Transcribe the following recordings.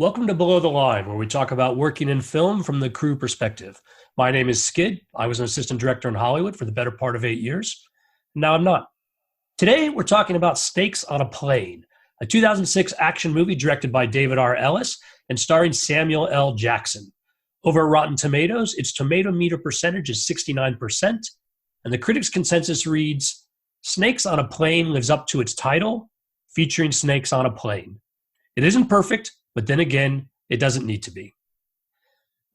Welcome to Below the Line, where we talk about working in film from the crew perspective. My name is Skid. I was an assistant director in Hollywood for the better part of 8 years. Now I'm not. Today, we're talking about Snakes on a Plane, a 2006 action movie directed by David R. Ellis and starring Samuel L. Jackson. Over at Rotten Tomatoes, its tomato meter percentage is 69%, and the critics' consensus reads, Snakes on a Plane lives up to its title, featuring snakes on a plane. It isn't perfect, but then again, it doesn't need to be.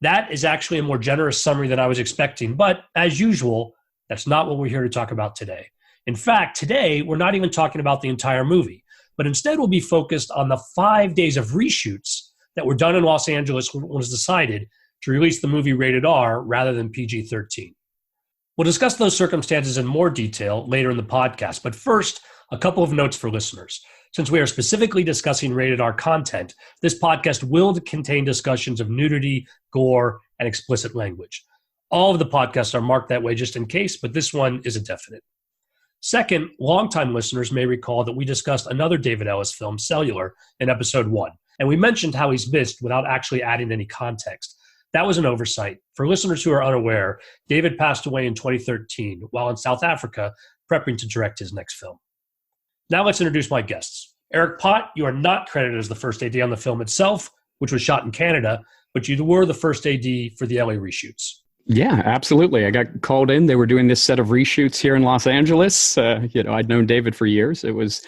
That is actually a more generous summary than I was expecting, but as usual, that's not what we're here to talk about today. In fact, today, we're not even talking about the entire movie, but instead we'll be focused on the 5 days of reshoots that were done in Los Angeles when it was decided to release the movie rated R rather than PG-13. We'll discuss those circumstances in more detail later in the podcast, but first, a couple of notes for listeners. Since we are specifically discussing rated R content, this podcast will contain discussions of nudity, gore, and explicit language. All of the podcasts are marked that way just in case, but this one is a definite. Second, longtime listeners may recall that we discussed another David Ellis film, Cellular, in episode 1, and we mentioned how he's missed without actually adding any context. That was an oversight. For listeners who are unaware, David passed away in 2013 while in South Africa prepping to direct his next film. Now let's introduce my guests. Eric Pott, you are not credited as the first AD on the film itself, which was shot in Canada, but you were the first AD for the LA reshoots. Yeah, absolutely. I got called in. They were doing this set of reshoots here in Los Angeles. I'd known David for years. It was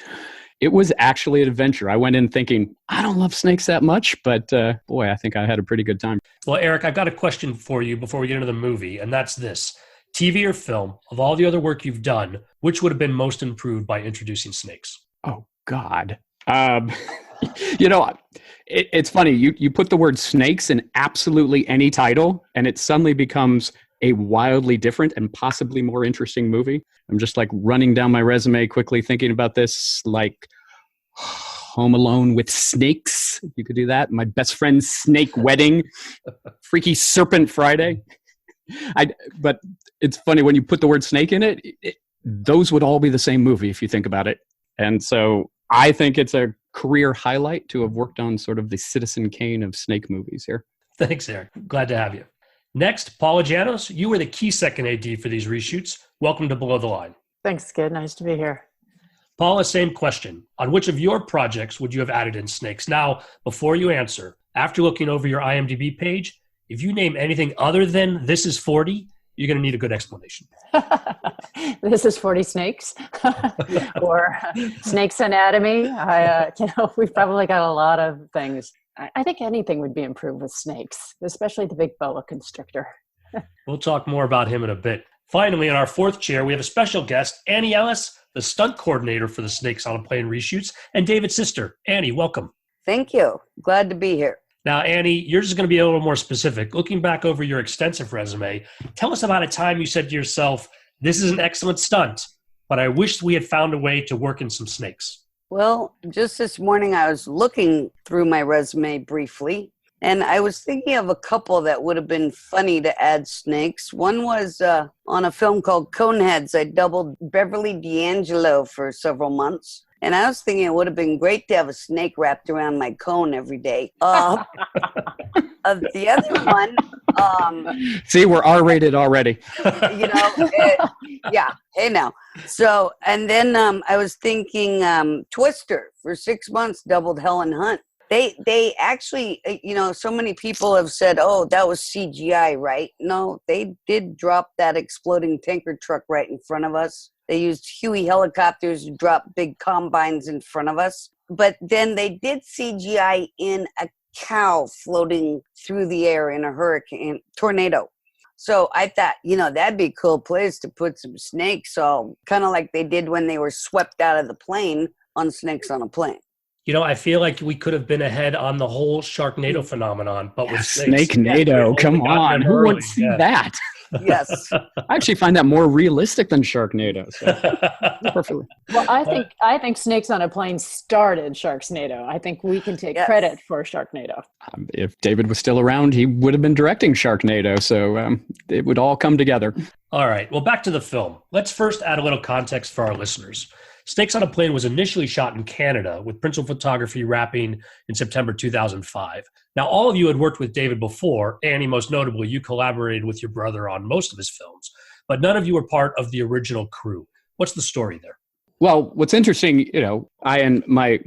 actually an adventure. I went in thinking, I don't love snakes that much, but boy, I think I had a pretty good time. Well, Eric, I've got a question for you before we get into the movie, and that's this. TV or film, of all the other work you've done, which would have been most improved by introducing snakes? Oh, God. It's funny. You put the word snakes in absolutely any title, and it suddenly becomes a wildly different and possibly more interesting movie. I'm just like running down my resume quickly thinking about this, like Home Alone with snakes. You could do that. My Best Friend's Snake Wedding, Freaky Serpent Friday. But it's funny when you put the word snake in it, those would all be the same movie if you think about it. And so I think it's a career highlight to have worked on sort of the Citizen Kane of snake movies here. Thanks, Eric. Glad to have you. Next, Paula Janos, you were the key second AD for these reshoots. Welcome to Below the Line. Thanks, Skid. Nice to be here. Paula, same question. On which of your projects would you have added in snakes? Now, before you answer, after looking over your IMDb page, if you name anything other than This Is 40, you're going to need a good explanation. This is 40 Snakes or Snake's Anatomy. We've probably got a lot of things. I think anything would be improved with snakes, especially the big boa constrictor. We'll talk more about him in a bit. Finally, in our fourth chair, we have a special guest, Annie Ellis, the stunt coordinator for the Snakes on a Plane reshoots, and David's sister. Annie, welcome. Thank you. Glad to be here. Now, Annie, yours is going to be a little more specific. Looking back over your extensive resume, tell us about a time you said to yourself, this is an excellent stunt, but I wish we had found a way to work in some snakes. Well, just this morning I was looking through my resume briefly, and I was thinking of a couple that would have been funny to add snakes. One was on a film called Coneheads. I doubled Beverly D'Angelo for several months. And I was thinking it would have been great to have a snake wrapped around my cone every day. The other one... See, we're R-rated already. Yeah, hey now. So, and then I was thinking Twister for 6 months, doubled Helen Hunt. They actually, so many people have said, oh, that was CGI, right? No, they did drop that exploding tanker truck right in front of us. They used Huey helicopters to drop big combines in front of us. But then they did CGI in a cow floating through the air in a hurricane, tornado. So I thought, that'd be a cool place to put some snakes. So kind of like they did when they were swept out of the plane on Snakes on a Plane. I feel like we could have been ahead on the whole Sharknado phenomenon, but with snakes. Snakenado, come on. Who would see that? Yes. I actually find that more realistic than Sharknado. So. Perfectly. Well, I think Snakes on a Plane started Sharknado. I think we can take credit for Sharknado. If David was still around, he would have been directing Sharknado. So it would all come together. All right. Well, back to the film. Let's first add a little context for our listeners. Snakes on a Plane was initially shot in Canada, with principal photography wrapping in September 2005. Now, all of you had worked with David before. Annie, most notably, you collaborated with your brother on most of his films, but none of you were part of the original crew. What's the story there? Well, what's interesting, I and my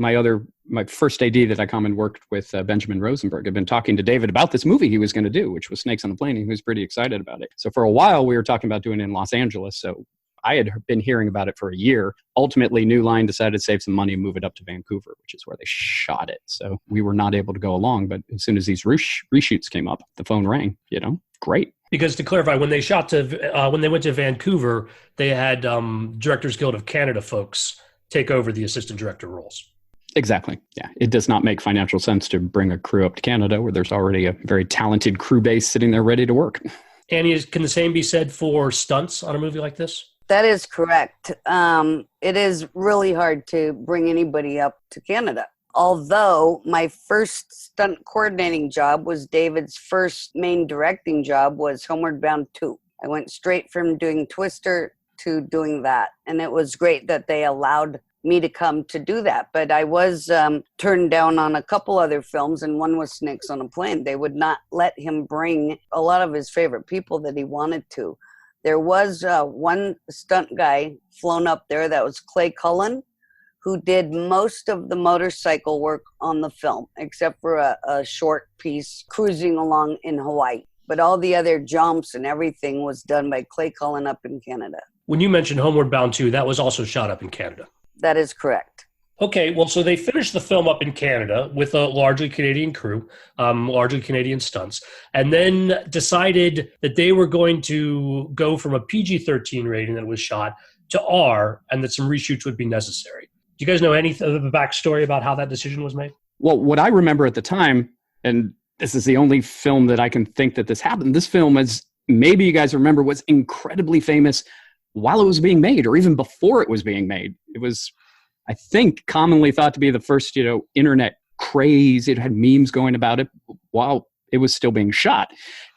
first AD that I come and worked with, Benjamin Rosenberg, had been talking to David about this movie he was going to do, which was Snakes on a Plane. He was pretty excited about it. So for a while, we were talking about doing it in Los Angeles. So I had been hearing about it for a year. Ultimately, New Line decided to save some money and move it up to Vancouver, which is where they shot it. So we were not able to go along. But as soon as these reshoots came up, the phone rang, great. Because to clarify, when they when they went to Vancouver, they had Directors Guild of Canada folks take over the assistant director roles. Exactly. Yeah. It does not make financial sense to bring a crew up to Canada where there's already a very talented crew base sitting there ready to work. Annie, can the same be said for stunts on a movie like this? That is correct. It is really hard to bring anybody up to Canada. Although my first stunt coordinating job was David's first main directing job was Homeward Bound 2. I went straight from doing Twister to doing that. And it was great that they allowed me to come to do that. But I was turned down on a couple other films, and one was Snakes on a Plane. They would not let him bring a lot of his favorite people that he wanted to. There was one stunt guy flown up there that was Clay Cullen, who did most of the motorcycle work on the film, except for a short piece cruising along in Hawaii. But all the other jumps and everything was done by Clay Cullen up in Canada. When you mentioned Homeward Bound 2, that was also shot up in Canada. That is correct. Okay, well, so they finished the film up in Canada with a largely Canadian crew, largely Canadian stunts, and then decided that they were going to go from a PG-13 rating that was shot to R, and that some reshoots would be necessary. Do you guys know any of the backstory about how that decision was made? Well, what I remember at the time, and this is the only film that I can think that this happened, this film, as maybe you guys remember, was incredibly famous while it was being made, or even before it was being made. It was, I think, commonly thought to be the first, internet craze. It had memes going about it while it was still being shot.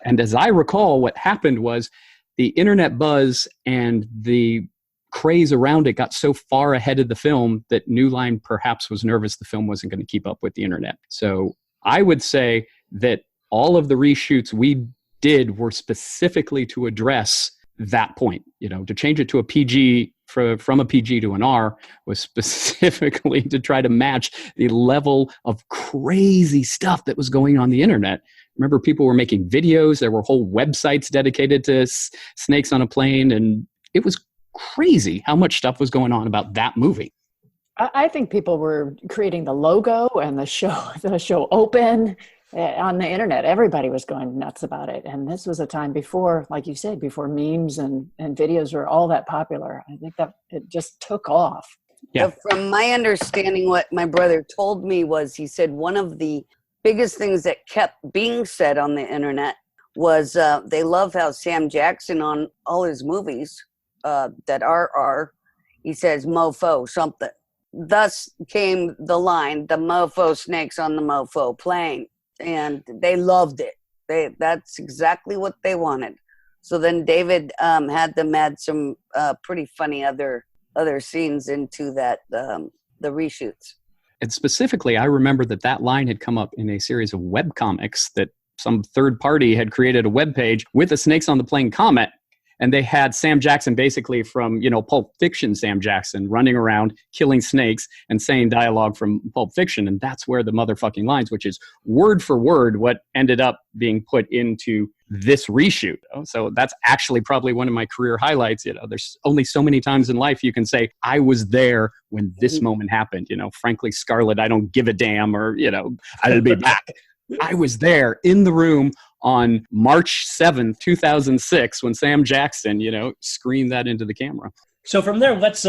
And as I recall, what happened was the internet buzz and the craze around it got so far ahead of the film that New Line perhaps was nervous the film wasn't going to keep up with the internet. So I would say that all of the reshoots we did were specifically to address that point. To change it to a PG, from a PG to an R, was specifically to try to match the level of crazy stuff that was going on the internet. Remember, people were making videos. There were whole websites dedicated to Snakes on a Plane, and it was crazy how much stuff was going on about that movie. I think people were creating the logo and the show open on the internet. Everybody was going nuts about it. And this was a time before, like you said, before memes and videos were all that popular. I think that it just took off. Yeah. But from my understanding, what my brother told me was, he said one of the biggest things that kept being said on the internet was they love how Sam Jackson on all his movies that are, he says, mofo something. Thus came the line, the mofo snakes on the mofo plane. And they loved it. That's exactly what they wanted. So then David had them add some pretty funny other scenes into that, the reshoots. And specifically, I remember that line had come up in a series of webcomics that some third party had created a web page with a Snakes on the Plane comment. And they had Sam Jackson, basically from, Pulp Fiction Sam Jackson, running around killing snakes and saying dialogue from Pulp Fiction. And that's where the motherfucking lines, which is word for word what ended up being put into this reshoot. So that's actually probably one of my career highlights. There's only so many times in life you can say, I was there when this moment happened. Frankly, Scarlett, I don't give a damn, or, I'll be back. I was there in the room on March 7th, 2006, when Sam Jackson, screamed that into the camera. So from there, let's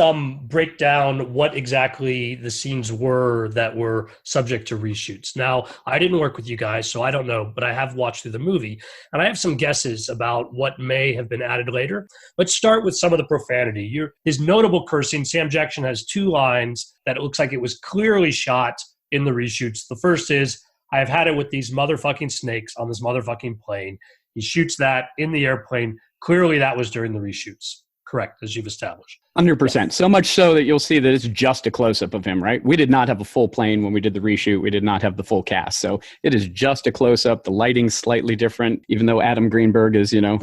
break down what exactly the scenes were that were subject to reshoots. Now, I didn't work with you guys, so I don't know, but I have watched through the movie, and I have some guesses about what may have been added later. Let's start with some of the profanity. His notable cursing, Sam Jackson has two lines that it looks like it was clearly shot in the reshoots. The first is, I have had it with these motherfucking snakes on this motherfucking plane. He shoots that in the airplane. Clearly that was during the reshoots. Correct, as you've established. 100%. So much so that you'll see that it's just a close-up of him, right? We did not have a full plane when we did the reshoot. We did not have the full cast. So it is just a close-up. The lighting's slightly different, even though Adam Greenberg is, a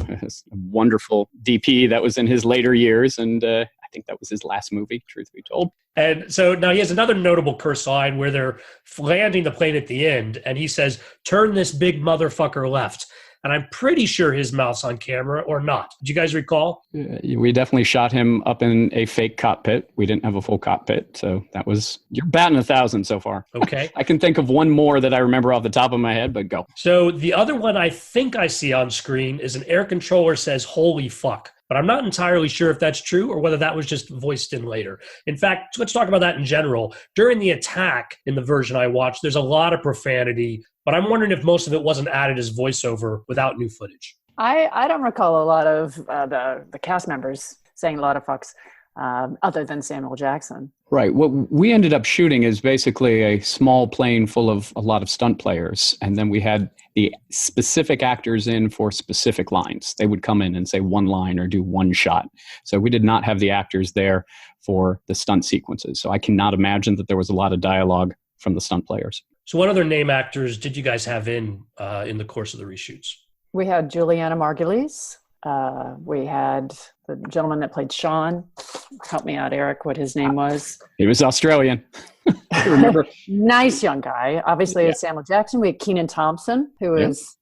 wonderful DP that was in his later years. And I think that was his last movie, truth be told. And so now he has another notable curse line where they're landing the plane at the end, and he says, "Turn this big motherfucker left." And I'm pretty sure his mouth's on camera or not. Do you guys recall? We definitely shot him up in a fake cockpit. We didn't have a full cockpit. So you're batting 1,000 so far. Okay. I can think of one more that I remember off the top of my head, but go. So the other one I think I see on screen is an air controller says, "Holy fuck." But I'm not entirely sure if that's true or whether that was just voiced in later. In fact, let's talk about that in general. During the attack in the version I watched, there's a lot of profanity, but I'm wondering if most of it wasn't added as voiceover without new footage. I don't recall a lot of the cast members saying a lot of fucks other than Samuel Jackson. Right. What we ended up shooting is basically a small plane full of a lot of stunt players. And then we had the specific actors in for specific lines. They would come in and say one line or do one shot. So we did not have the actors there for the stunt sequences. So I cannot imagine that there was a lot of dialogue from the stunt players. So what other name actors did you guys have in the course of the reshoots? We had Juliana Margulies. We had the gentleman that played Sean. Help me out, Eric, what his name was. He was Australian. I remember. Nice young guy. Obviously, it's Samuel Jackson. We had Kenan Thompson, who was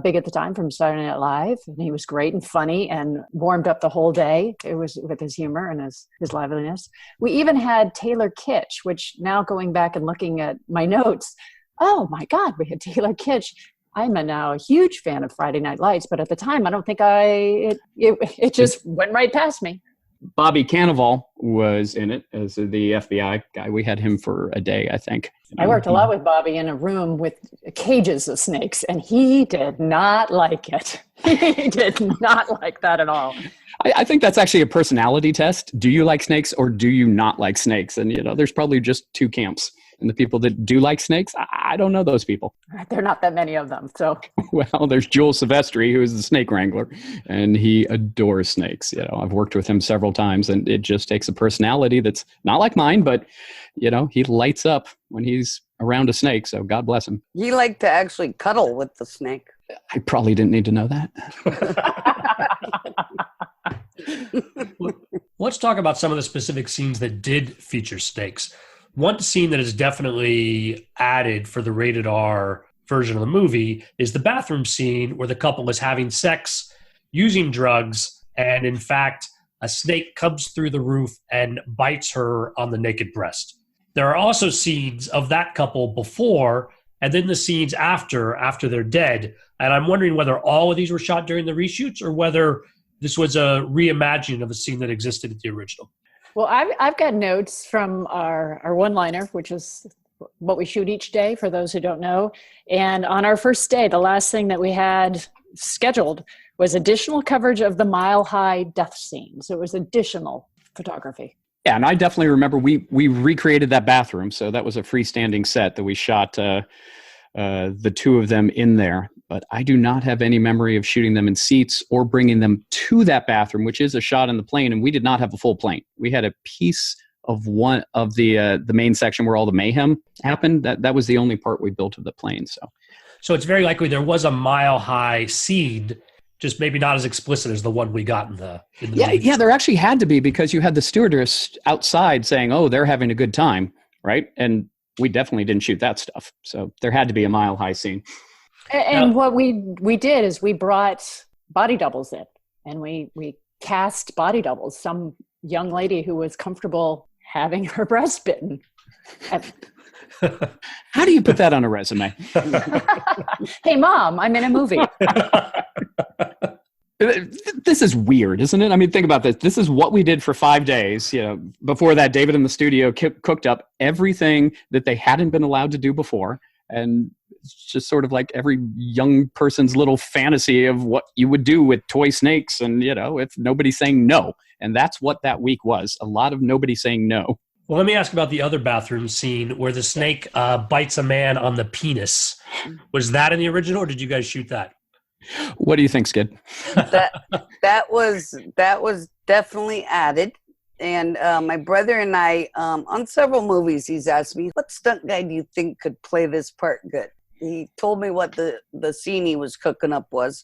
big at the time from Saturday Night Live. And he was great and funny and warmed up the whole day. It was with his humor and his liveliness. We even had Taylor Kitsch, which now going back and looking at my notes, oh my God, we had Taylor Kitsch. I'm now a huge fan of Friday Night Lights, but at the time, I don't think it just went right past me. Bobby Cannavale was in it as the FBI guy. We had him for a day, I think. I worked a lot with Bobby in a room with cages of snakes, and he did not like it. He did not like that at all. I think that's actually a personality test. Do you like snakes or do you not like snakes? And, there's probably just two camps. And the people that do like snakes, I don't know those people. There are not that many of them. So, well, there's Joel Silvestri, who is the snake wrangler, and he adores snakes. I've worked with him several times, and it just takes a personality that's not like mine, but he lights up when he's around a snake. So God bless him. He liked to actually cuddle with the snake. I probably didn't need to know that. Let's talk about some of the specific scenes that did feature snakes. One scene that is definitely added for the rated R version of the movie is the bathroom scene where the couple is having sex, using drugs, and in fact, a snake comes through the roof and bites her on the naked breast. There are also scenes of that couple before and then the scenes after they're dead. And I'm wondering whether all of these were shot during the reshoots or whether this was a reimagining of a scene that existed at the original. Well, I've got notes from our one-liner, which is what we shoot each day, for those who don't know. And on our first day, the last thing that we had scheduled was additional coverage of the Mile High death scene. So it was additional photography. Yeah, and I definitely remember we recreated that bathroom. So that was a freestanding set that we shot the two of them in there. But I do not have any memory of shooting them in seats or bringing them to that bathroom, which is a shot in the plane. And we did not have a full plane. We had a piece of one of the main section where all the mayhem happened. That was the only part we built of the plane. So it's very likely there was a Mile High scene, just maybe not as explicit as the one we got in the movie. Yeah, there actually had to be, because you had the stewardess outside saying, "Oh, they're having a good time," right? And we definitely didn't shoot that stuff. So there had to be a Mile High scene. And what we did is we brought body doubles in, and we cast body doubles. Some young lady who was comfortable having her breast bitten. How do you put that on a resume? Hey, Mom, I'm in a movie. This is weird, isn't it? I mean, think about this. This is what we did for 5 days. Before that, David in the studio cooked up everything that they hadn't been allowed to do before. And it's just sort of like every young person's little fantasy of what you would do with toy snakes and, if nobody's saying no. And that's what that week was. A lot of nobody saying no. Well, let me ask about the other bathroom scene where the snake bites a man on the penis. Was that in the original, or did you guys shoot that? What do you think, Skid? That was definitely added. And my brother and I, on several movies, he's asked me, what stunt guy do you think could play this part good? He told me what the scene he was cooking up was.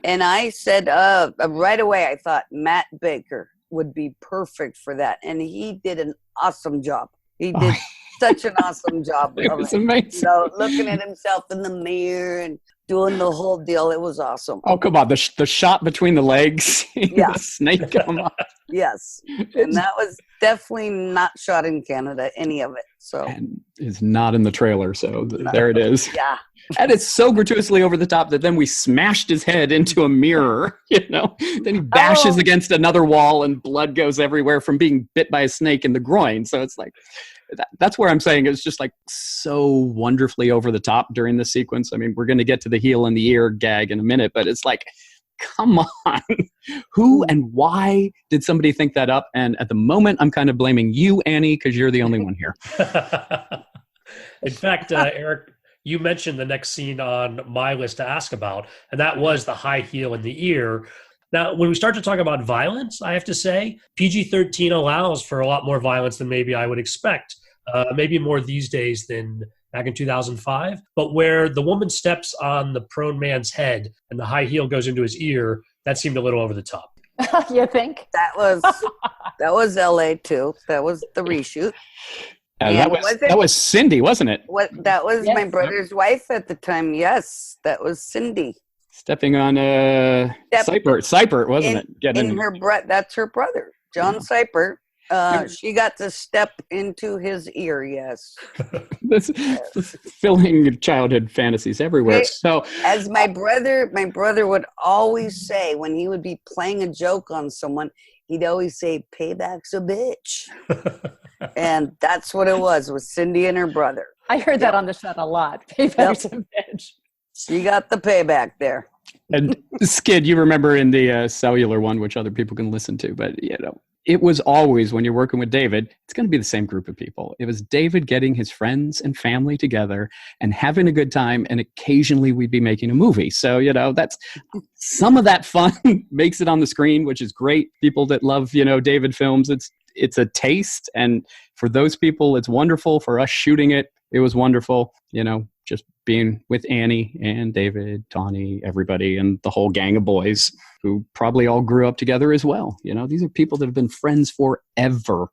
And I said, right away, I thought Matt Baker would be perfect for that. And he did an awesome job. He did such an awesome job. It was amazing. Looking at himself in the mirror and doing the whole deal. It was awesome. Oh, come on. The shot between the legs. Yeah. The snake come up. Yes. And that was definitely not shot in Canada, any of it. So And it's not in the trailer. So there it is. yeah. And it's so gratuitously over the top that then we smashed his head into a mirror, Then he bashes against another wall and blood goes everywhere from being bit by a snake in the groin. So it's like, that's where I'm saying it's just like so wonderfully over the top during the sequence. I mean, we're going to get to the heel and the ear gag in a minute, but it's like, come on. Who and why did somebody think that up? And at the moment, I'm kind of blaming you, Annie, because you're the only one here. In fact, Eric, you mentioned the next scene on my list to ask about, and that was the high heel in the ear. Now, when we start to talk about violence, I have to say, PG-13 allows for a lot more violence than maybe I would expect. Maybe more these days than back in 2005. But where the woman steps on the prone man's head and the high heel goes into his ear, that seemed a little over the top. You think? That was LA too. That was the reshoot. That was Cindy, wasn't it? That was Yes. my brother's wife at the time. Yes, that was Cindy. Stepping on Seipert, wasn't it? That's her brother, John Seipert. She got to step into his ear. Yes. This filling childhood fantasies everywhere. Okay. So, as my brother would always say when he would be playing a joke on someone, he'd always say, "Payback's a bitch," and that's what it was with Cindy and her brother. I heard that on the set a lot. Payback's a bitch. She got the payback there. and Skid, you remember in the cellular one, which other people can listen to, but it was always, when you're working with David, it's going to be the same group of people. It was David getting his friends and family together and having a good time, and occasionally we'd be making a movie. So, that's some of that fun makes it on the screen, which is great. People that love, David films, it's a taste. And for those people, it's wonderful. For us shooting it, it was wonderful, just being with Annie and David, Tawny, everybody, and the whole gang of boys who probably all grew up together as well. These are people that have been friends forever.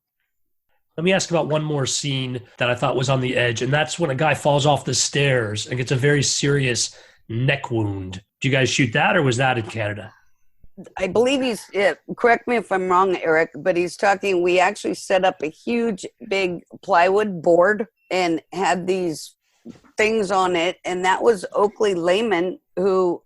Let me ask about one more scene that I thought was on the edge, and that's when a guy falls off the stairs and gets a very serious neck wound. Do you guys shoot that, or was that in Canada? I believe correct me if I'm wrong, Eric, but we actually set up a huge, big plywood board and had these things on it, and that was Oakley Lehman, who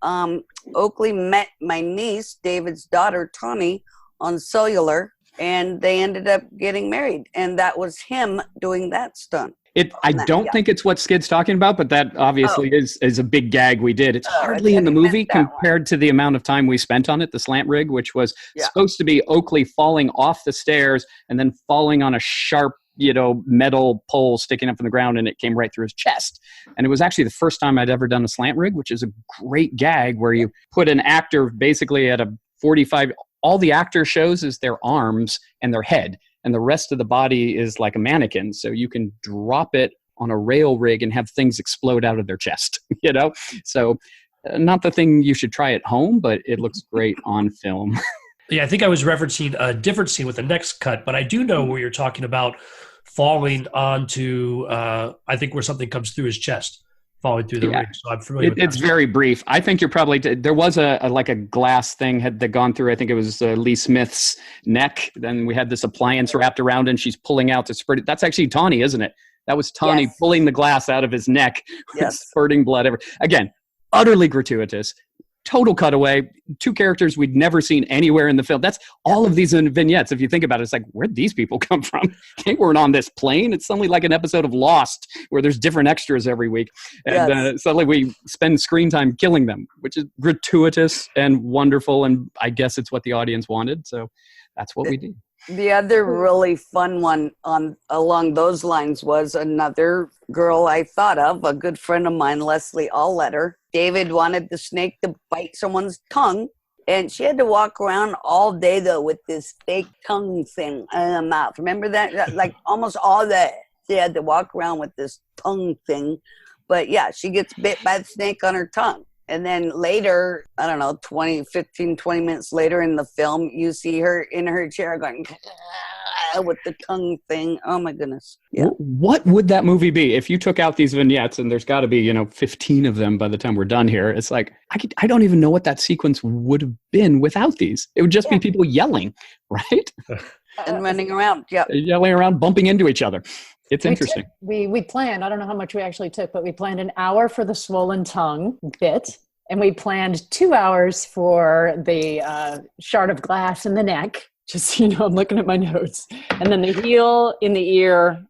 Oakley met my niece, David's daughter, Tawny, on cellular, and they ended up getting married, and that was him doing that stunt. I don't think it's what Skid's talking about, but that obviously is a big gag we did. It's hardly in the movie compared to the amount of time we spent on it, the slant rig, which was supposed to be Oakley falling off the stairs and then falling on a sharp metal pole sticking up from the ground, and it came right through his chest. And it was actually the first time I'd ever done a slant rig, which is a great gag where you put an actor basically at a 45. All the actor shows is their arms and their head, and the rest of the body is like a mannequin. So you can drop it on a rail rig and have things explode out of their chest, So not the thing you should try at home, but it looks great on film. Yeah, I think I was referencing a different scene with the next cut, but I do know where you're talking about falling onto, I think where something comes through his chest, falling through the ring. So I'm familiar with that. It's very brief. I think you're probably, there was a glass thing that gone through, I think it was Lee Smith's neck. Then we had this appliance wrapped around and she's pulling out the spurt. That's actually Tawny, isn't it? That was Tawny pulling the glass out of his neck, spurting blood. Again, utterly gratuitous. Total cutaway, two characters we'd never seen anywhere in the film. That's all of these vignettes. If you think about it, it's like, where'd these people come from? They weren't on this plane. It's suddenly like an episode of Lost where there's different extras every week. And suddenly we spend screen time killing them, which is gratuitous and wonderful. And I guess it's what the audience wanted. So that's what we did. The other really fun one along those lines was another girl I thought of, a good friend of mine, Leslie Allletter. David wanted the snake to bite someone's tongue. And she had to walk around all day, though, with this fake tongue thing in her mouth. Remember that? Like almost all day. She had to walk around with this tongue thing. But yeah, she gets bit by the snake on her tongue. And then later, I don't know, 20 minutes later in the film, you see her in her chair going with the tongue thing. Oh my goodness. Yeah. What would that movie be if you took out these vignettes, and there's got to be, 15 of them by the time we're done here? It's like, I don't even know what that sequence would have been without these. It would just be people yelling, right? And running around. Yeah. Yelling around, bumping into each other. It's interesting. We planned, I don't know how much we actually took, but we planned an hour for the swollen tongue bit. And we planned 2 hours for the shard of glass in the neck. Just, I'm looking at my notes. And then the heel in the ear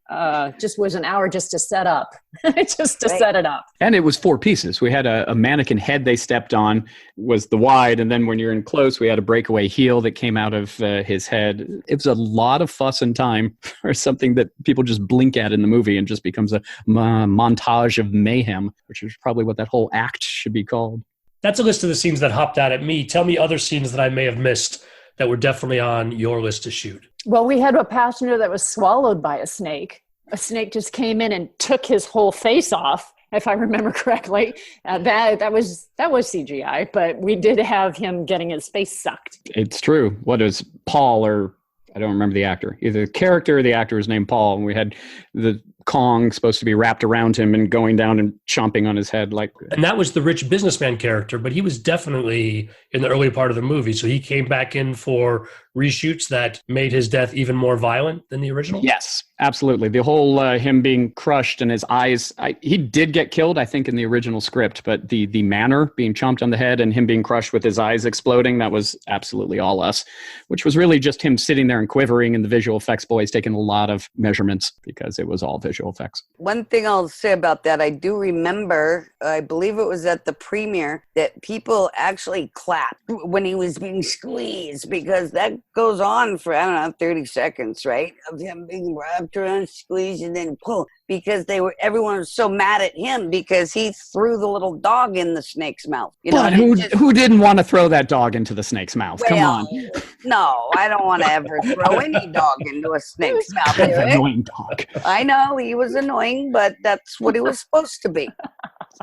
just was an hour just to set up, set it up. And it was 4 pieces. We had a mannequin head they stepped on, was the wide. And then when you're in close, we had a breakaway heel that came out of his head. It was a lot of fuss and time for something that people just blink at in the movie and just becomes a montage of mayhem, which is probably what that whole act should be called. That's a list of the scenes that hopped out at me. Tell me other scenes that I may have missed that were definitely on your list to shoot. Well, we had a passenger that was swallowed by a snake. A snake just came in and took his whole face off, if I remember correctly. That was CGI, but we did have him getting his face sucked. It's true. What is Paul, or I don't remember the actor. Either the character or the actor was named Paul, and we had the Kong supposed to be wrapped around him and going down and chomping on his head. And that was the rich businessman character, but he was definitely in the early part of the movie. So he came back in for reshoots that made his death even more violent than the original? Yes, absolutely. The whole him being crushed and his eyes, he did get killed, I think, in the original script, but the manner, being chomped on the head and him being crushed with his eyes exploding, that was absolutely all us, which was really just him sitting there and quivering, and the visual effects boys taking a lot of measurements because it was all visual effects. One thing I'll say about that, I do remember, I believe it was at the premiere, that people actually clapped when he was being squeezed, because that goes on for, 30 seconds, right? Of him being wrapped around, squeezed, and then pull, because everyone was so mad at him because he threw the little dog in the snake's mouth. But who didn't want to throw that dog into the snake's mouth? Well, come on. No, I don't want to ever throw any dog into a snake's mouth. Annoying dog. I know he was annoying, but that's what he was supposed to be.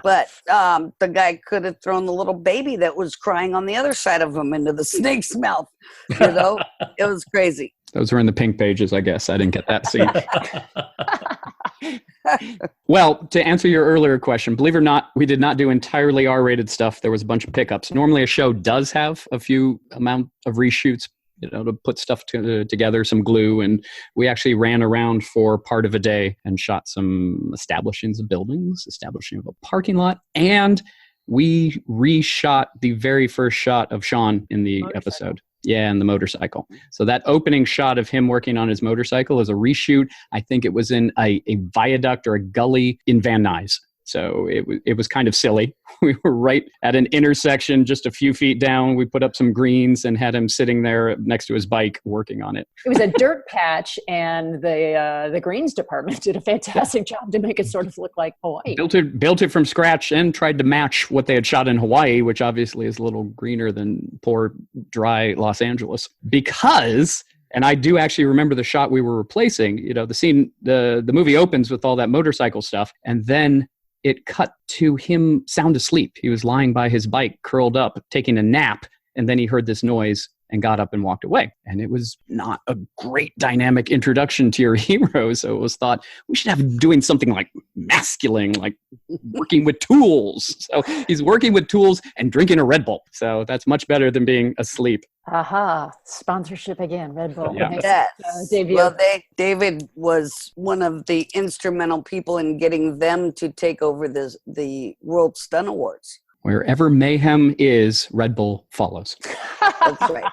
But the guy could have thrown the little baby that was crying on the other side of him into the snake's mouth. It was crazy. Those were in the pink pages, I guess. I didn't get that scene. Well, to answer your earlier question, believe it or not, we did not do entirely R-rated stuff. There was a bunch of pickups. Normally a show does have a few amount of reshoots, to put stuff together, some glue. And we actually ran around for part of a day and shot some establishings of buildings, establishing of a parking lot. And we reshot the very first shot of Sean in the episode. Yeah, and the motorcycle. So that opening shot of him working on his motorcycle is a reshoot. I think it was in a viaduct or a gully in Van Nuys. So it was kind of silly. We were right at an intersection, just a few feet down. We put up some greens and had him sitting there next to his bike working on it. It was a dirt patch, and the greens department did a fantastic job to make it sort of look like Hawaii. Built it from scratch and tried to match what they had shot in Hawaii, which obviously is a little greener than poor, dry Los Angeles. Because... And I do actually remember the shot we were replacing. The scene, the movie opens with all that motorcycle stuff, and then it cut to him sound asleep. He was lying by his bike, curled up, taking a nap, and then he heard this noise and got up and walked away. And it was not a great dynamic introduction to your hero. So it was thought, we should have him doing something like masculine, like working with tools. So he's working with tools and drinking a Red Bull. So that's much better than being asleep. Aha, sponsorship again, Red Bull. Yeah. Yes. Well, David was one of the instrumental people in getting them to take over the World Stunt Awards. Wherever mayhem is, Red Bull follows. That's right.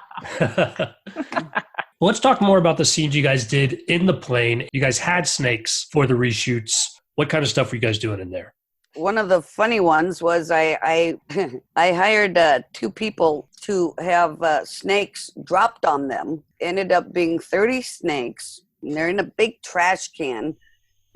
Well, let's talk more about the scenes you guys did in the plane. You guys had snakes for the reshoots. What kind of stuff were you guys doing in there? One of the funny ones was I hired 2 people to have snakes dropped on them. Ended up being 30 snakes. And they're in a big trash can.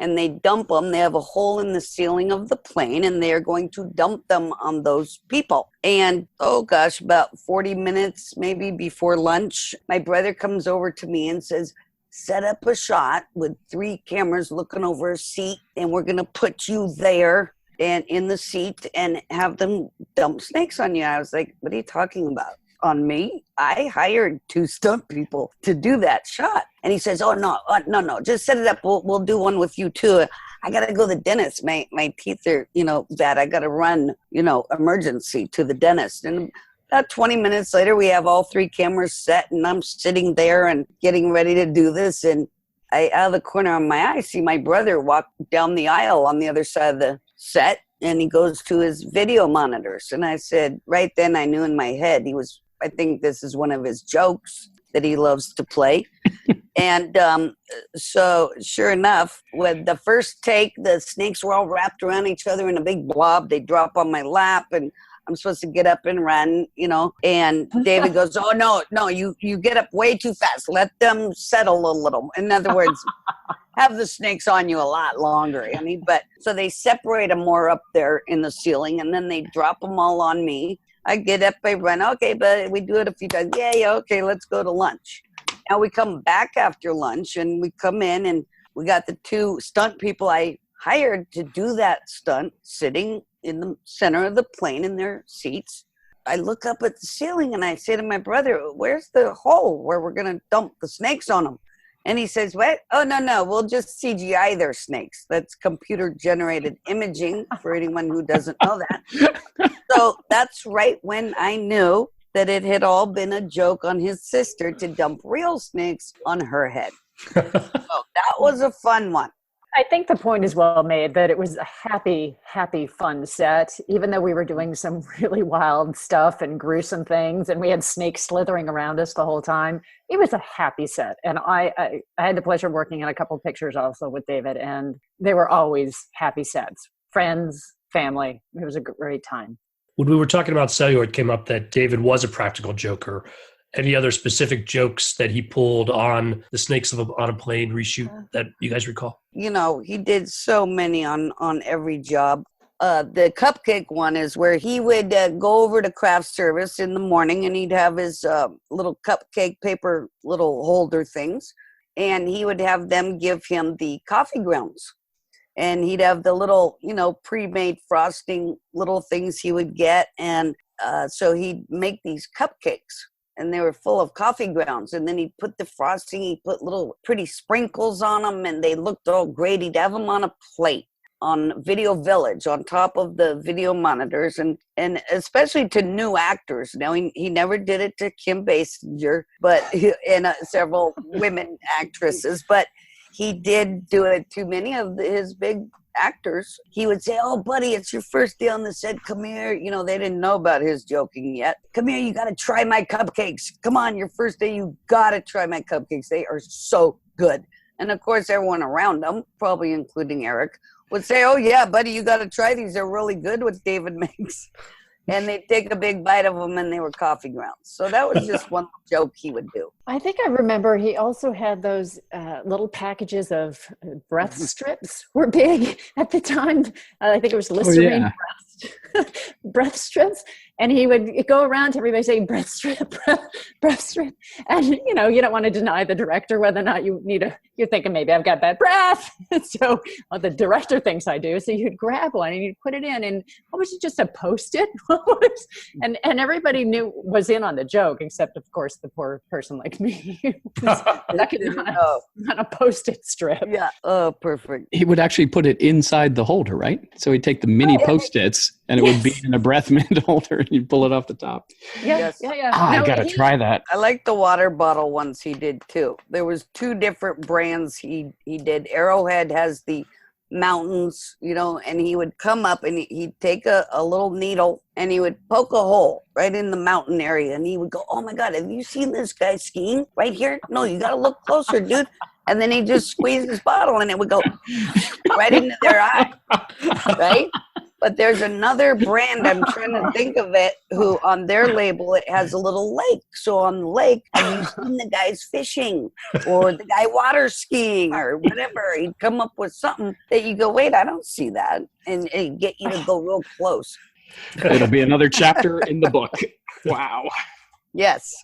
and they dump them. They have a hole in the ceiling of the plane, and they're going to dump them on those people. And oh gosh, about 40 minutes maybe before lunch, my brother comes over to me and says, set up a shot with 3 cameras looking over a seat, and we're going to put you there and in the seat and have them dump snakes on you. I was like, what are you talking about? On me? I hired 2 stunt people to do that shot. And he says, oh, no, just set it up. We'll do one with you too. I got to go to the dentist. My teeth are, bad. I got to run, emergency to the dentist. And about 20 minutes later, we have all 3 cameras set, and I'm sitting there and getting ready to do this. And out of the corner of my eye, I see my brother walk down the aisle on the other side of the set, and he goes to his video monitors. And I said, right then I knew in my head, I think this is one of his jokes that he loves to play. And so sure enough, with the first take, the snakes were all wrapped around each other in a big blob. They drop on my lap, and I'm supposed to get up and run, and David goes, oh, no, you get up way too fast. Let them settle a little. In other words, have the snakes on you a lot longer. But so they separate them more up there in the ceiling, and then they drop them all on me. I get up, I run. Okay, but we do it a few times. Yeah, okay, let's go to lunch. Now we come back after lunch, and we come in, and we got the 2 stunt people I hired to do that stunt sitting in the center of the plane in their seats. I look up at the ceiling, and I say to my brother, where's the hole where we're going to dump the snakes on them? And he says, what? Oh, no, we'll just CGI their snakes. That's computer-generated imaging for anyone who doesn't know that. So that's right when I knew that it had all been a joke on his sister to dump real snakes on her head. So that was a fun one. I think the point is well made that it was a happy, fun set, even though we were doing some really wild stuff and gruesome things, and we had snakes slithering around us the whole time. It was a happy set. And I had the pleasure of working on a couple of pictures also with David, and they were always happy sets. Friends, family. It was a great time. When we were talking about cellular, it came up that David was a practical joker. Any other specific jokes that he pulled on the snakes on a plane reshoot that you guys recall? He did so many on every job. The cupcake one is where he would go over to craft service in the morning, and he'd have his little cupcake paper little holder things, and he would have them give him the coffee grounds. And he'd have the little, pre-made frosting little things he would get. And so he'd make these cupcakes, and they were full of coffee grounds. And then he'd put the frosting, he'd put little pretty sprinkles on them, and they looked all great. He'd have them on a plate on Video Village on top of the video monitors, and especially to new actors. Now, he never did it to Kim Basinger, and several women actresses, but he did do it to many of his big actors. He would say, oh, buddy, it's your first day on the set. Come here. They didn't know about his joking yet. Come here. You got to try my cupcakes. Come on, your first day. You got to try my cupcakes. They are so good. And, of course, everyone around him, probably including Eric, would say, oh, yeah, buddy, you got to try these. They're really good, what David makes. And they'd take a big bite of them, and they were coffee grounds. So that was just one joke he would do. I think I remember he also had those little packages of breath strips were big at the time. I think it was Listerine breath strips. And he would go around to everybody saying, breath strip, breath strip. And, you don't want to deny the director whether or not you're thinking maybe I've got bad breath. So the director thinks I do. So you'd grab one and you'd put it in. And what was it, just a Post-it? And everybody was in on the joke, except, of course, the poor person like me. on a Post-it strip. Yeah. Oh, perfect. He would actually put it inside the holder, right? So he'd take the mini Post-its, and it would be in a breath mint holder, and you pull it off the top. Yeah. I gotta try that. I like the water bottle ones he did too. There was 2 different brands he did. Arrowhead has the mountains, and he would come up and he'd take a little needle and he would poke a hole right in the mountain area, and he would go, oh my God, have you seen this guy skiing right here? No, you gotta look closer, dude. And then he just squeezed his bottle and it would go right into their eye, right? But there's another brand, I'm trying to think of it, who on their label, it has a little lake. So on the lake, have you seen the guys fishing or the guy water skiing or whatever? He'd come up with something that you go, wait, I don't see that. And get you to go real close. It'll be another chapter in the book. Wow. Yes.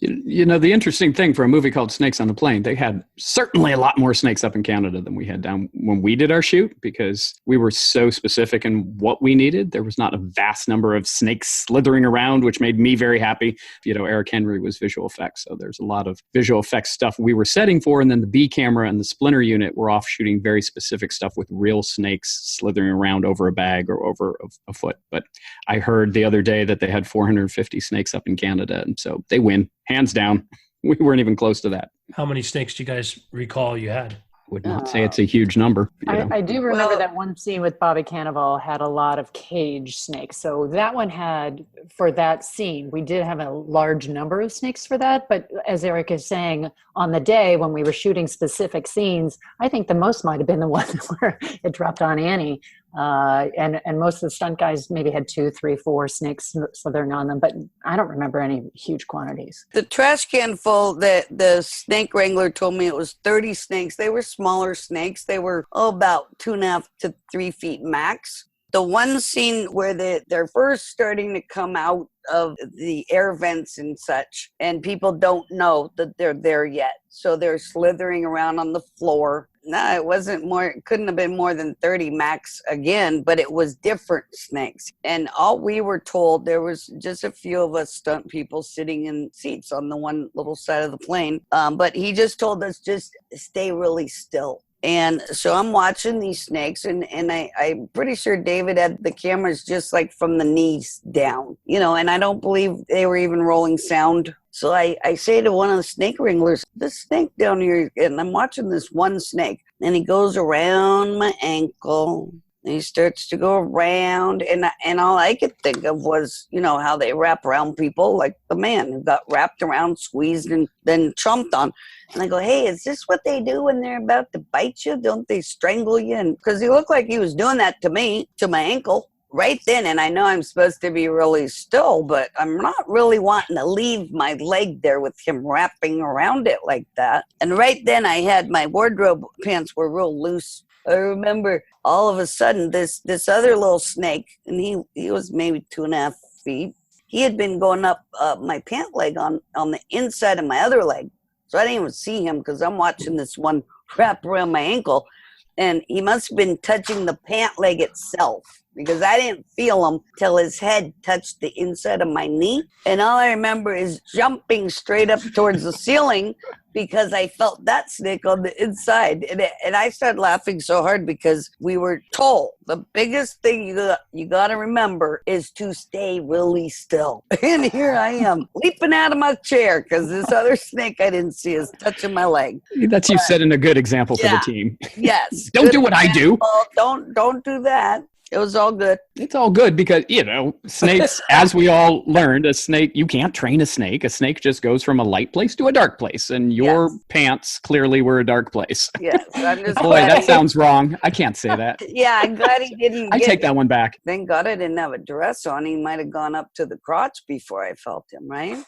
You know, the interesting thing for a movie called Snakes on the Plane, they had certainly a lot more snakes up in Canada than we had down when we did our shoot, because we were so specific in what we needed. There was not a vast number of snakes slithering around, which made me very happy. You know, Eric Henry was visual effects, so there's a lot of visual effects stuff we were setting for, and then the B camera and the Splinter unit were off shooting very specific stuff with real snakes slithering around over a bag or over a foot. But I heard the other day that they had 450 snakes up in Canada, and so they win. Hands down. We weren't even close to that. How many snakes do you guys recall you had? Would not say it's a huge number. I do remember that one scene with Bobby Cannavale had a lot of cage snakes. So that one had, for that scene, we did have a large number of snakes for that. But as Eric is saying, on the day when we were shooting specific scenes, I think the most might have been the one where it dropped on Annie. And most of the stunt guys maybe had 2, 3, 4 snakes slithering on them, but I don't remember any huge quantities. The trash can full that the snake wrangler told me it was 30 snakes. They were smaller snakes. They were about 2.5 to 3 feet max. The one scene where they're first starting to come out of the air vents and such, and people don't know that they're there yet. So they're slithering around on the floor. No, it wasn't more, it couldn't have been more than 30 max again, but it was different snakes. And all we were told, there was just a few of us stunt people sitting in seats on the one little side of the plane. But he just told us, just stay really still. And so I'm watching these snakes, and I'm pretty sure David had the cameras just like from the knees down, you know, and I don't believe they were even rolling sound. So I say to one of the snake wranglers, this snake down here, and I'm watching this one snake, and he goes around my ankle. And he starts to go around, and all I could think of was, you know, how they wrap around people, like the man who got wrapped around, squeezed, and then chomped on. And I go, hey, is this what they do when they're about to bite you? Don't they strangle you? And because he looked like he was doing that to me, to my ankle, right then. And I know I'm supposed to be really still, but I'm not really wanting to leave my leg there with him wrapping around it like that. And right then I had my wardrobe pants were real loose. I remember all of a sudden this other little snake, and he was maybe 2.5 feet. He had been going up my pant leg on the inside of my other leg. So I didn't even see him because I'm watching this one wrap around my ankle. And he must have been touching the pant leg itself, because I didn't feel him till his head touched the inside of my knee. And all I remember is jumping straight up towards the ceiling because I felt that snake on the inside. And I started laughing so hard because we were told the biggest thing you got to remember is to stay really still. And here I am leaping out of my chair because this other snake I didn't see is touching my leg. That's you setting a good example for the team. Yes. Don't do what I do. Don't do that. It was all good. It's all good because, you know, snakes, as we all learned, a snake, you can't train a snake. A snake just goes from a light place to a dark place. And your pants clearly were a dark place. Yes. I'm just Boy, that sounds wrong. I can't say that. Yeah, I'm glad he didn't. I take that one back. Thank God I didn't have a dress on. He might have gone up to the crotch before I felt him, right?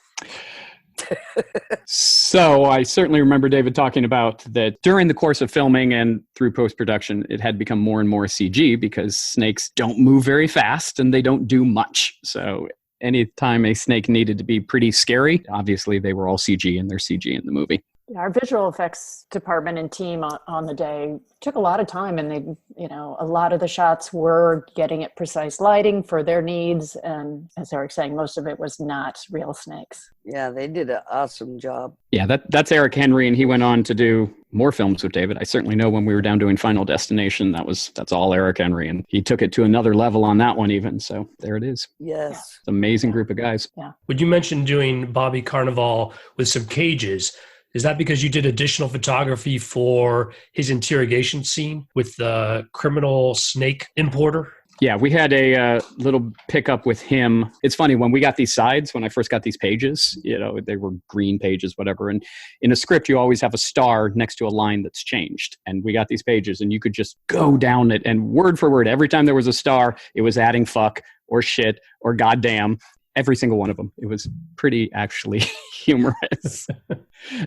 So I certainly remember David talking about that during the course of filming and through post-production, it had become more and more CG because snakes don't move very fast and they don't do much. So anytime a snake needed to be pretty scary, obviously they were all CG, and they're CG in the movie. Our visual effects department and team on the day took a lot of time, and they, you know, a lot of the shots were getting at precise lighting for their needs. And as Eric's saying, most of it was not real snakes. Yeah, they did an awesome job. Yeah, that's Eric Henry, and he went on to do more films with David. I certainly know when we were down doing Final Destination, that's all Eric Henry, and he took it to another level on that one even. So there it is. Yes. It's an amazing group of guys. Yeah. Would you mention doing Bobby Carnival with some cages? Is that because you did additional photography for his interrogation scene with the criminal snake importer? Yeah, we had a little pickup with him. It's funny, when we got these sides, when I first got these pages, they were green pages, whatever. And in a script, you always have a star next to a line that's changed. And we got these pages, and you could just go down it. And word for word, every time there was a star, it was adding fuck or shit or goddamn. Every single one of them. It was pretty actually humorous.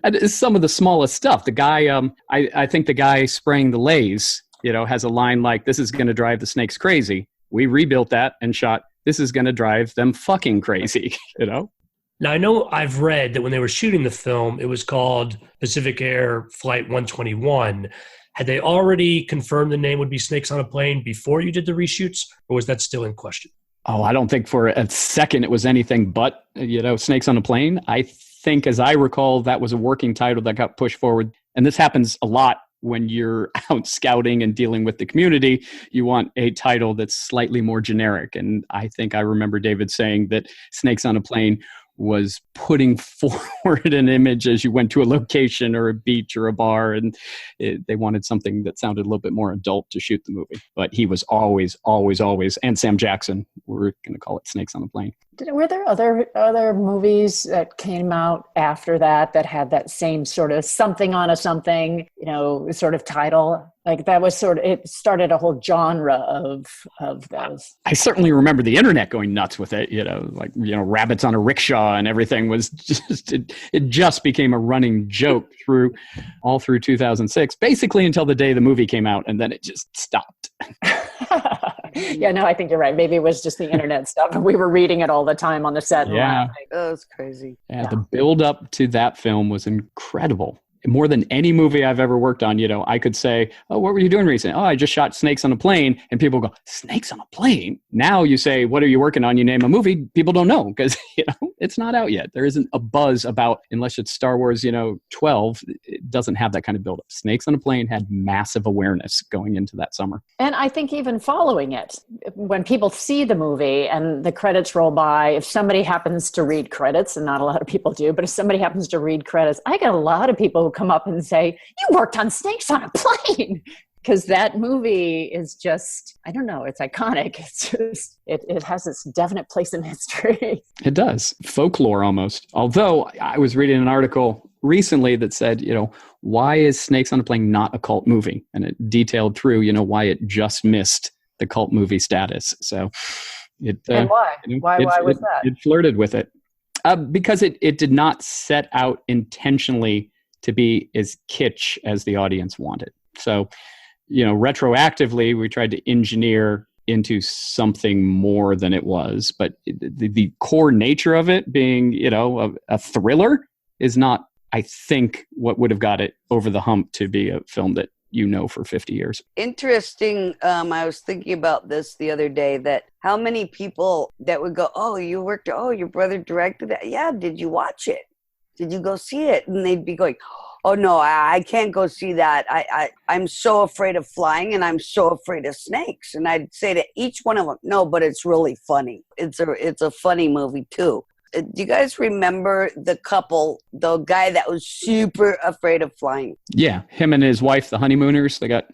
And it's some of the smallest stuff. The guy, I think the guy spraying the Lays, has a line like, "This is going to drive the snakes crazy." We rebuilt that and shot, "This is going to drive them fucking crazy," Now, I know I've read that when they were shooting the film, it was called Pacific Air Flight 121. Had they already confirmed the name would be Snakes on a Plane before you did the reshoots, or was that still in question? Oh, I don't think for a second it was anything but, Snakes on a Plane. I think, as I recall, that was a working title that got pushed forward. And this happens a lot when you're out scouting and dealing with the community. You want a title that's slightly more generic. And I think I remember David saying that Snakes on a Plane was putting forward an image as you went to a location or a beach or a bar, and they wanted something that sounded a little bit more adult to shoot the movie. But he was always, and Sam Jackson, we're going to call it Snakes on a Plane. Were there other movies that came out after that had that same sort of something on a something, sort of title? Like that was it started a whole genre of those. I certainly remember the internet going nuts with it, rabbits on a rickshaw and everything was just, it just became a running joke all through 2006, basically until the day the movie came out, and then it just stopped. Yeah, no, I think you're right. Maybe it was just the internet stuff. We were reading it all the time on the set. Yeah. That was crazy. Yeah, the build up to that film was incredible. More than any movie I've ever worked on, I could say, "Oh, what were you doing recently?" "Oh, I just shot Snakes on a Plane." And people go, "Snakes on a Plane?" Now you say, "What are you working on?" You name a movie, people don't know because, it's not out yet. There isn't a buzz about, unless it's Star Wars, 12, it doesn't have that kind of buildup. Snakes on a Plane had massive awareness going into that summer. And I think even following it, when people see the movie and the credits roll by, if somebody happens to read credits, and not a lot of people do, but if somebody happens to read credits, I get a lot of people who come up and say, "You worked on Snakes on a Plane," because that movie is just, I don't know, it's iconic. It's just, it has its definite place in history. It does. Folklore almost. Although I was reading an article recently that said, why is Snakes on a Plane not a cult movie? And it detailed through, why it just missed the cult movie status. So it, and why? Why was that? It flirted with it. Because it did not set out intentionally to be as kitsch as the audience wanted. So, retroactively, we tried to engineer into something more than it was. But the core nature of it being, a thriller is not, I think, what would have got it over the hump to be a film that for 50 years. Interesting. I was thinking about this the other day, that how many people that would go, "Oh, your brother directed that? Yeah, did you watch it? Did you go see it?" And they'd be going, "Oh no, I can't go see that. I'm so afraid of flying, and I'm so afraid of snakes." And I'd say to each one of them, "No, but it's really funny. It's a funny movie too." Do you guys remember the couple, the guy that was super afraid of flying? Yeah, him and his wife, the honeymooners, they got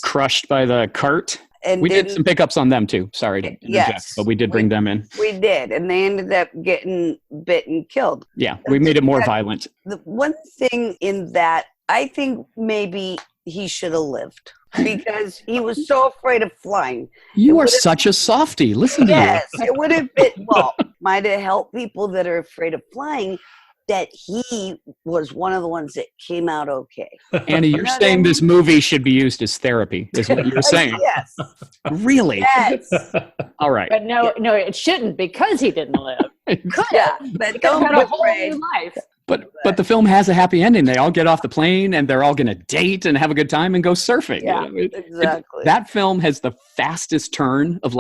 crushed by the cart. And we did some pickups on them too. Sorry to interject, but we did bring them in. We did, and they ended up getting bit and killed. Yeah, we made it more violent. The one thing in that, I think maybe he should have lived, because he was so afraid of flying. You are such a softie. Listen to you. Yes, it would have been, might have helped people that are afraid of flying, that he was one of the ones that came out okay. Annie, you're saying this movie should be used as therapy, is what you're saying. Yes. Really? Yes. All right. But no, it shouldn't, because he didn't live. Could have. But don't have a whole new life. But the film has a happy ending. They all get off the plane and they're all going to date and have a good time and go surfing. Yeah, exactly. That film has the fastest turn of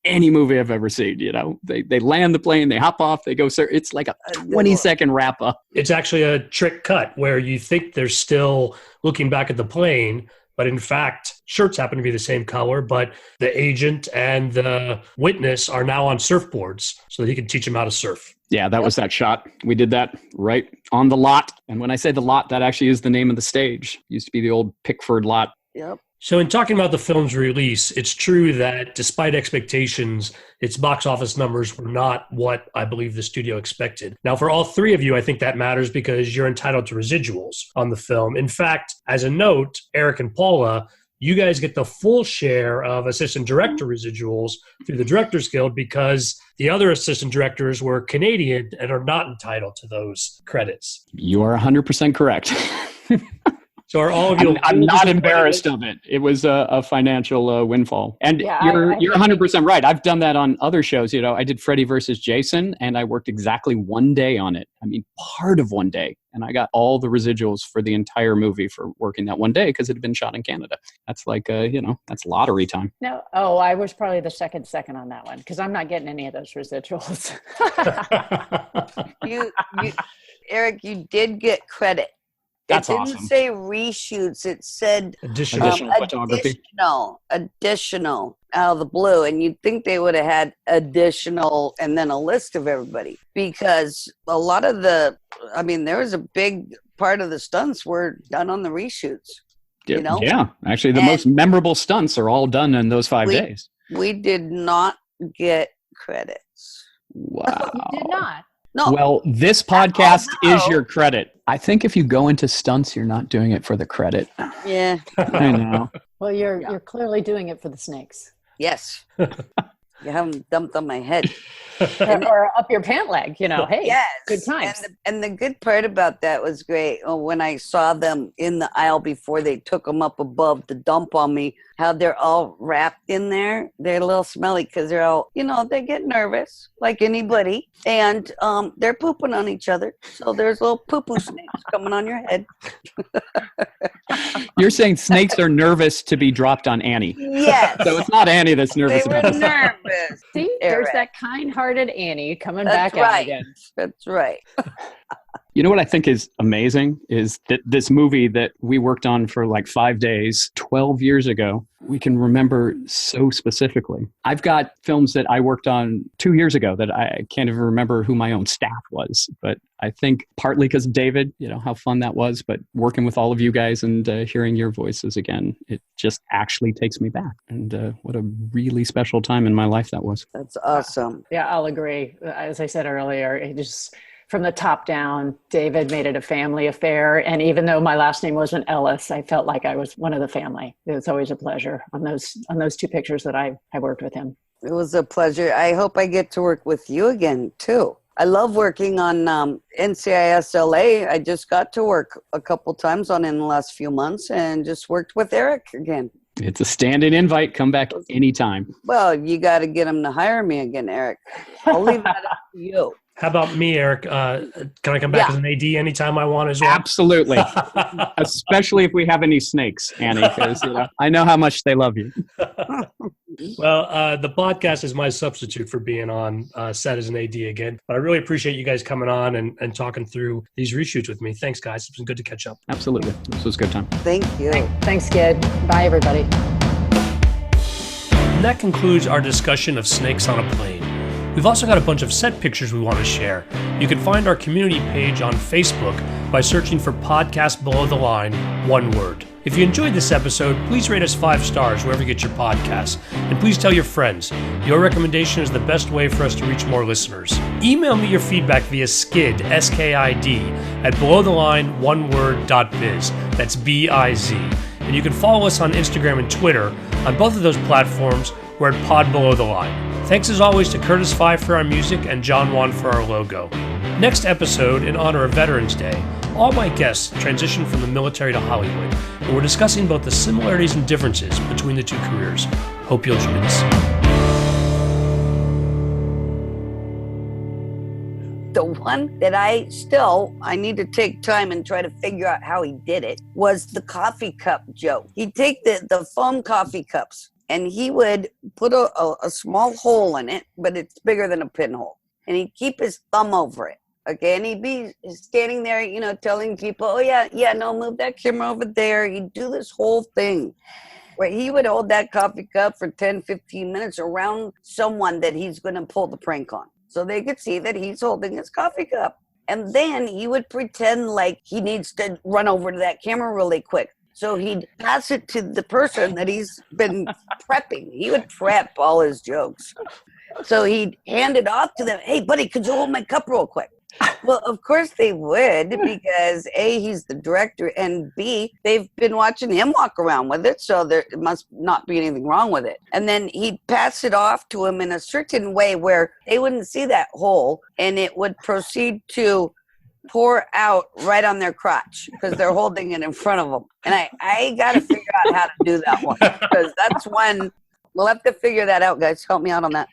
any movie I've ever seen. They land the plane, they hop off, they go surf. It's like a 20-second wrap up. It's actually a trick cut where you think they're still looking back at the plane, but in fact, shirts happen to be the same color, but the agent and the witness are now on surfboards so that he can teach them how to surf. Yeah, that was that shot. We did that right on the lot. And when I say the lot, that actually is the name of the stage. It used to be the old Pickford lot. Yep. So, in talking about the film's release, it's true that despite expectations, its box office numbers were not what I believe the studio expected. Now, for all three of you, I think that matters because you're entitled to residuals on the film. In fact, as a note, Eric and Paula, you guys get the full share of assistant director residuals through the Directors Guild because the other assistant directors were Canadian and are not entitled to those credits. You are 100% correct. So are all of you? I'm not embarrassed of it. It was a financial windfall, and you're 100% right. I've done that on other shows. You know, I did Freddy versus Jason, and I worked exactly one day on it. I mean, part of one day, and I got all the residuals for the entire movie for working that one day because it had been shot in Canada. That's like, that's lottery time. No, I was probably the second on that one because I'm not getting any of those residuals. you, Eric, you did get credit. That's it awesome. Didn't say reshoots. It said Additional photography. Additional out of the blue. And you'd think they would have had additional and then a list of everybody. Because a lot of there was a big part of the stunts were done on the reshoots. You know? Yeah. Actually, the most memorable stunts are all done in those 5 days. We did not get credits. Wow. You did not. No. Well, this podcast is your credit. I think if you go into stunts, you're not doing it for the credit. Yeah. I know. Well, you're clearly doing it for the snakes. Yes. You haven't dumped on my head. or up your pant leg, hey, yes. Good times. And the good part about that was great. When I saw them in the aisle before they took them up above to dump on me, how they're all wrapped in there. They're a little smelly because they're all, they get nervous like anybody. And they're pooping on each other. So there's little poo-poo snakes coming on your head. You're saying snakes are nervous to be dropped on Annie. Yes. So it's not Annie that's nervous They were about this. nervous. See, there's that kind-hearted Annie coming back That's right. out again. That's right. You know what I think is amazing is that this movie that we worked on for like 5 days, 12 years ago, we can remember so specifically. I've got films that I worked on 2 years ago that I can't even remember who my own staff was. But I think partly because of David, how fun that was. But working with all of you guys and hearing your voices again, it just actually takes me back. And what a really special time in my life that was. That's awesome. Yeah, I'll agree. As I said earlier, it just... From the top down, David made it a family affair. And even though my last name wasn't Ellis, I felt like I was one of the family. It was always a pleasure on those two pictures that I worked with him. It was a pleasure. I hope I get to work with you again, too. I love working on NCIS LA. I just got to work a couple times on it in the last few months and just worked with Eric again. It's a standing invite. Come back anytime. Well, you got to get him to hire me again, Eric. I'll leave that up to you. How about me, Eric? Can I come back as an AD anytime I want as well? Absolutely. Especially if we have any snakes, Annie, because I know how much they love you. Well, the podcast is my substitute for being on set as an AD again. But I really appreciate you guys coming on and talking through these reshoots with me. Thanks, guys. It's been good to catch up. Absolutely. This was a good time. Thank you. Thanks, Skid. Bye, everybody. And that concludes our discussion of Snakes on a Plane. We've also got a bunch of set pictures we want to share. You can find our community page on Facebook by searching for Podcast Below the Line, one word. If you enjoyed this episode, please rate us 5 stars wherever you get your podcasts. And please tell your friends. Your recommendation is the best way for us to reach more listeners. Email me your feedback via skid, S-K-I-D, at belowtheline.oneword.biz. That's B-I-Z. And you can follow us on Instagram and Twitter. On both of those platforms, we're at Pod Below the Line. Thanks as always to Curtis Five for our music and John Wan for our logo. Next episode, in honor of Veterans Day, all my guests transition from the military to Hollywood, and we're discussing both the similarities and differences between the two careers. Hope you'll join us. The one that I need to take time and try to figure out how he did it was the coffee cup joke. He'd take the foam coffee cups and he would put a small hole in it, but it's bigger than a pinhole. And he'd keep his thumb over it. Okay, and he'd be standing there, telling people, move that camera over there. He'd do this whole thing where he would hold that coffee cup for 10, 15 minutes around someone that he's going to pull the prank on. So they could see that he's holding his coffee cup. And then he would pretend like he needs to run over to that camera really quick. So he'd pass it to the person that he's been prepping. He would prep all his jokes. So he'd hand it off to them. Hey, buddy, could you hold my cup real quick? Well, of course they would, because A, he's the director, and B, they've been watching him walk around with it, so there must not be anything wrong with it. And then he'd pass it off to him in a certain way where they wouldn't see that hole, and it would proceed to pour out right on their crotch because they're holding it in front of them. And I got to figure out how to do that one, because that's one. We'll have to figure that out, guys. Help me out on that.